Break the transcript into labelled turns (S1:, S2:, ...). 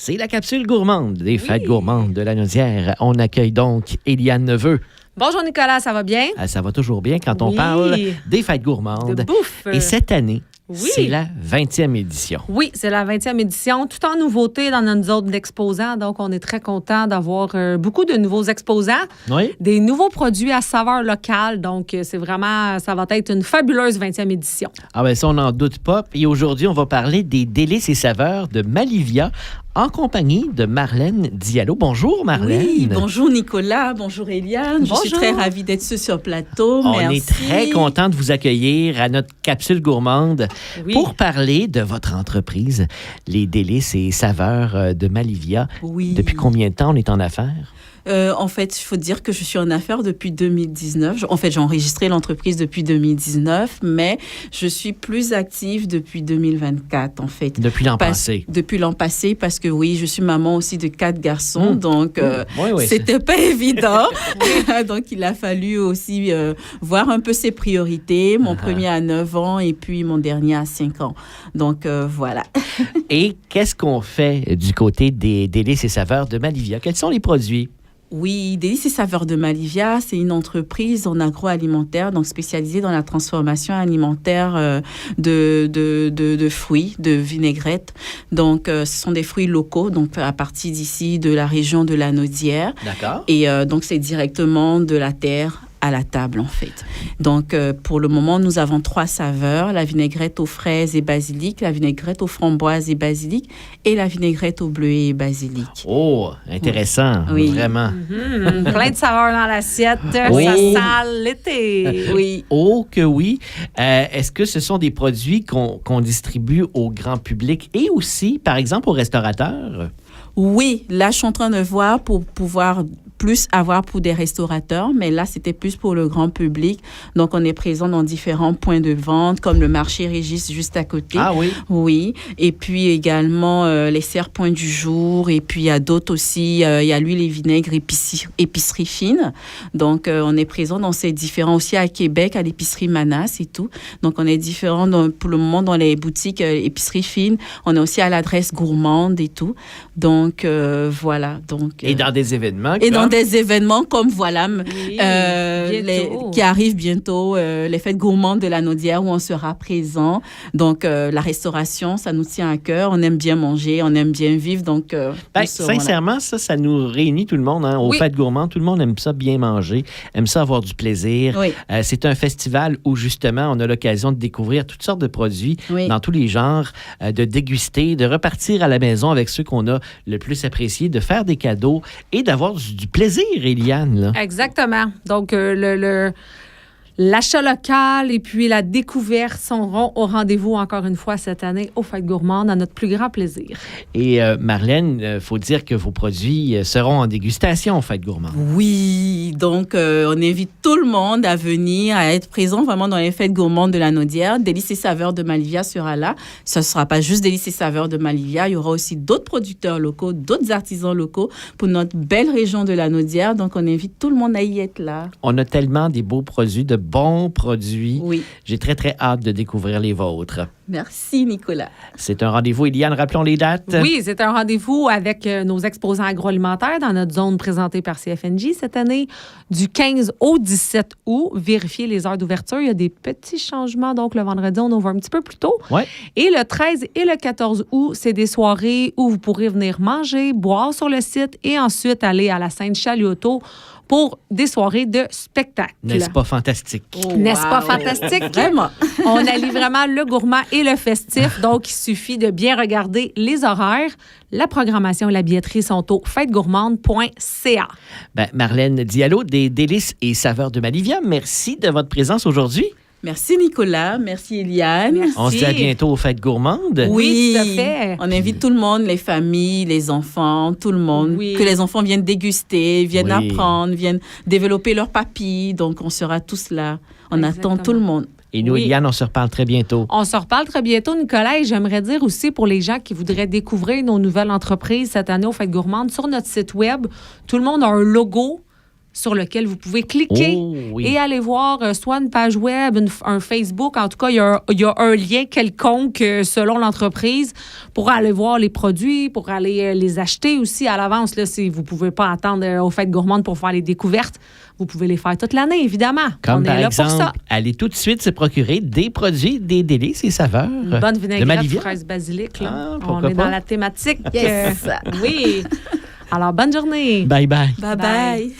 S1: C'est la capsule gourmande des fêtes gourmandes de la Naudière. On accueille donc Éliane Neveu.
S2: Bonjour Nicolas, ça va bien?
S1: Ça va toujours bien quand on parle des fêtes gourmandes.
S2: De bouffe.
S1: Et cette année, c'est la 20e édition.
S2: Oui, c'est la 20e édition, tout en nouveauté dans notre zone d'exposants. Donc, on est très content d'avoir beaucoup de nouveaux exposants, des nouveaux produits à saveur locale. Donc, c'est vraiment, ça va être une fabuleuse 20e édition.
S1: Ah ben ça, on n'en doute pas. Et aujourd'hui, on va parler des délices et saveurs de Malivia en compagnie de Marlène Diallo. Bonjour, Marlène.
S3: Oui, bonjour Nicolas, bonjour Éliane.
S2: Bonjour.
S3: Je suis très ravie d'être sur le plateau.
S1: On
S3: Merci.
S1: est très content de vous accueillir à notre capsule gourmande pour parler de votre entreprise, les délices et saveurs de Malivia.
S3: Oui.
S1: Depuis combien de temps on est en affaires?
S3: En fait, il faut dire que je suis en affaires depuis 2019. En fait, j'ai enregistré l'entreprise depuis 2019, mais je suis plus active depuis 2024, en fait.
S1: Depuis l'an passé?
S3: Depuis l'an passé, parce que oui, je suis maman aussi de 4 garçons, donc c'était pas évident. Donc, il a fallu aussi voir un peu ses priorités. Mon premier à 9 ans et puis mon dernier à 5 ans. Donc, voilà.
S1: Et qu'est-ce qu'on fait du côté des délices et saveurs de Malivia? Quels sont les produits?
S3: Oui, Délices et saveurs de Malivia, c'est une entreprise en agroalimentaire, donc spécialisée dans la transformation alimentaire de fruits, de vinaigrettes. Donc, ce sont des fruits locaux, donc à partir d'ici, de la région de la Naudière.
S1: D'accord.
S3: Et donc, c'est directement de la terre à la table, en fait. Donc, pour le moment, nous avons 3 saveurs, la vinaigrette aux fraises et basilic, la vinaigrette aux framboises et basilic et la vinaigrette aux bleuets et basilic.
S1: Oh, intéressant, vraiment.
S2: Plein de saveurs dans l'assiette, ça sale l'été.
S3: Oui.
S1: Oh que oui. Est-ce que ce sont des produits qu'on distribue au grand public et aussi, par exemple, aux restaurateurs?
S3: Oui, là, je suis en train de voir pour pouvoir plus avoir pour des restaurateurs, mais là, c'était plus pour le grand public. Donc, on est présent dans différents points de vente, comme le marché Régis juste à côté.
S1: Ah oui?
S3: Oui. Et puis également les serre-points du jour. Et puis, il y a d'autres aussi. Il y a l'huile et vinaigre épicerie fine. Donc, on est présent dans ces différents aussi à Québec, à l'épicerie Manas et tout. Donc, on est différent pour le moment dans les boutiques épicerie fine. On est aussi à l'adresse gourmande et tout. Donc, voilà. Donc,
S1: et dans des événements.
S3: Des événements comme qui arrivent bientôt, les fêtes gourmandes de la Naudière où on sera présent. Donc, la restauration, ça nous tient à cœur. On aime bien manger, on aime bien vivre. Donc,
S1: sincèrement, ça nous réunit tout le monde. Aux fêtes gourmandes, tout le monde aime ça bien manger, aime ça avoir du plaisir.
S3: Oui.
S1: C'est un festival où, justement, on a l'occasion de découvrir toutes sortes de produits dans tous les genres, de déguster, de repartir à la maison avec ceux qu'on a le plus appréciés, de faire des cadeaux et d'avoir du plaisir, Éliane. Là.
S2: Exactement. Donc, l'achat local et puis la découverte seront au rendez-vous encore une fois cette année aux Fêtes gourmandes à notre plus grand plaisir.
S1: Et Marlène, il faut dire que vos produits seront en dégustation aux Fêtes gourmandes.
S3: Oui, donc on invite tout le monde à venir, à être présent vraiment dans les Fêtes gourmandes de la Naudière. Délices et saveurs de Malivia sera là. Ce ne sera pas juste Délices et saveurs de Malivia. Il y aura aussi d'autres producteurs locaux, d'autres artisans locaux pour notre belle région de la Naudière. Donc, on invite tout le monde à y être là.
S1: On a tellement des beaux produits, de bons produits.
S3: Oui.
S1: J'ai très, très hâte de découvrir les vôtres.
S3: Merci, Nicolas.
S1: C'est un rendez-vous. Éliane, rappelons les dates.
S2: Oui, c'est un rendez-vous avec nos exposants agroalimentaires dans notre zone présentée par CFNJ cette année, du 15 au 17 août. Vérifiez les heures d'ouverture. Il y a des petits changements. Donc, le vendredi, on ouvre un petit peu plus tôt.
S1: Ouais.
S2: Et le 13 et le 14 août, c'est des soirées où vous pourrez venir manger, boire sur le site et ensuite aller à la Sainte-Chalioto pour des soirées de spectacle.
S1: N'est-ce pas fantastique?
S3: Oh,
S2: N'est-ce pas fantastique?
S3: Vraiment.
S2: On allie vraiment le gourmand et le festif. Donc, il suffit de bien regarder les horaires. La programmation et la billetterie sont au fêtesgourmandes.ca.
S1: Marlène Diallo, des délices et saveurs de Malivia, merci de votre présence aujourd'hui.
S3: Merci, Nicolas. Merci, Éliane.
S2: Merci.
S1: On se dit à bientôt aux Fêtes gourmandes.
S2: Oui, tout à fait.
S3: On invite tout le monde, les familles, les enfants, tout le monde.
S2: Oui.
S3: Que les enfants viennent déguster, viennent apprendre, viennent développer leur papilles. Donc, on sera tous là. On attend tout le monde.
S1: Et nous, Éliane, on se reparle très bientôt.
S2: On se reparle très bientôt, Nicolas. Et j'aimerais dire aussi pour les gens qui voudraient découvrir nos nouvelles entreprises cette année aux Fêtes gourmandes, sur notre site web, tout le monde a un logo sur lequel vous pouvez cliquer et aller voir soit une page web, un Facebook. En tout cas, il y a un lien quelconque selon l'entreprise pour aller voir les produits, pour aller les acheter aussi à l'avance. Là, si vous ne pouvez pas attendre aux fêtes gourmandes pour faire les découvertes, vous pouvez les faire toute l'année, évidemment.
S1: Comme
S2: on
S1: par
S2: est là
S1: exemple,
S2: pour ça.
S1: aller tout de suite se procurer des produits, des délices et saveurs.
S2: Une bonne vinaigrette fraise basilic. Là. On est dans la thématique.
S3: Yes.
S2: Oui. Alors, bonne journée.
S1: Bye bye.
S3: Bye bye.